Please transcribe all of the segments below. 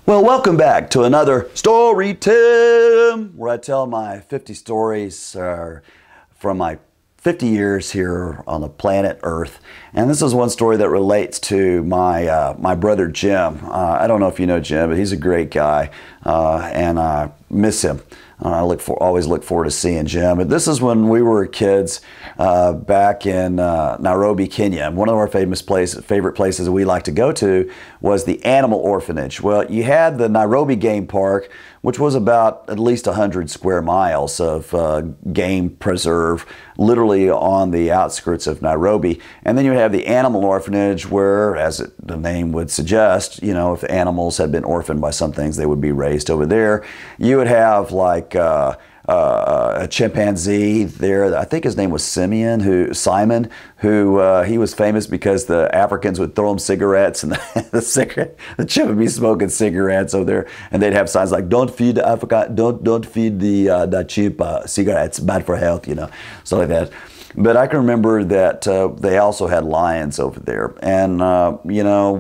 Well, welcome back to another Story Time, where I tell my 50 stories from my 50 years here on the planet Earth. And this is one story that relates to my brother Jim. I don't know if you know Jim, but he's a great guy, and I miss him. I always look forward to seeing Jim. But this is when we were kids back in Nairobi, Kenya. One of our favorite places we like to go to was the animal orphanage. Well, you had the Nairobi Game Park, which was about at least 100 square miles of game preserve, literally on the outskirts of Nairobi. And then you have the animal orphanage where, as the name would suggest, you know, if animals had been orphaned by some things, they would be raised over there. You would have like a chimpanzee there. I think his name was Simon, who he was famous because the Africans would throw him cigarettes, and the chimp would be smoking cigarettes over there, and they'd have signs like "Don't feed the Africa, don't feed the chimp cigarettes, bad for health," you know, stuff like that. But I can remember that they also had lions over there. And, you know,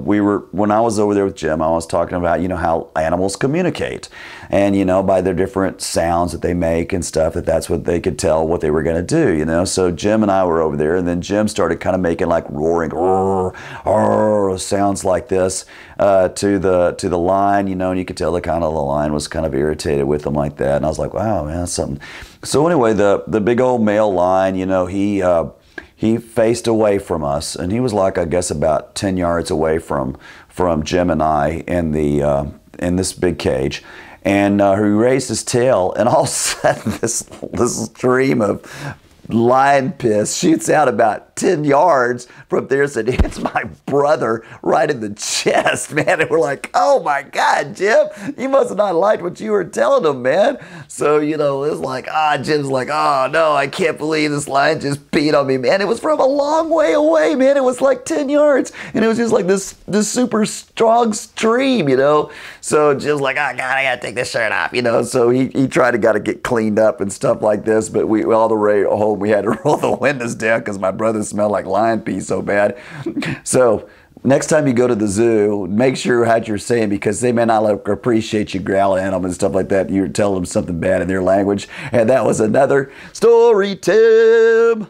when I was over there with Jim, I was talking about, you know, how animals communicate. And, you know, by their different sounds that they make and stuff, that's what they could tell what they were going to do, you know. So Jim and I were over there, and then Jim started kind of making like roaring, roar, roar, sounds like this to the lion, you know, and you could tell the lion was kind of irritated with them like that. And I was like, wow, man, that's something. So anyway, the big old male lion, you know, he faced away from us, and he was like, I guess, about 10 yards away from Jim and I in this big cage. And he raised his tail, and all of a sudden this stream of lion piss shoots out about 10 yards from there, and it hits my brother right in the chest, man. And we're like, oh my God, Jim, you must have not liked what you were telling him, man. So, you know, it was like, Jim's like, oh no, I can't believe this lion just peed on me, man. It was from a long way away, man. It was like 10 yards, and it was just like this super strong stream, you know. So Jim's like, oh God, I gotta take this shirt off, you know. So he tried to get cleaned up and stuff like this, but we all the way home, we had to roll the windows down because my brother smelled like lion pee so bad. So next time you go to the zoo, make sure what you're saying, because they may not appreciate you growling at them and stuff like that. You're telling them something bad in their language. And that was another Story Time.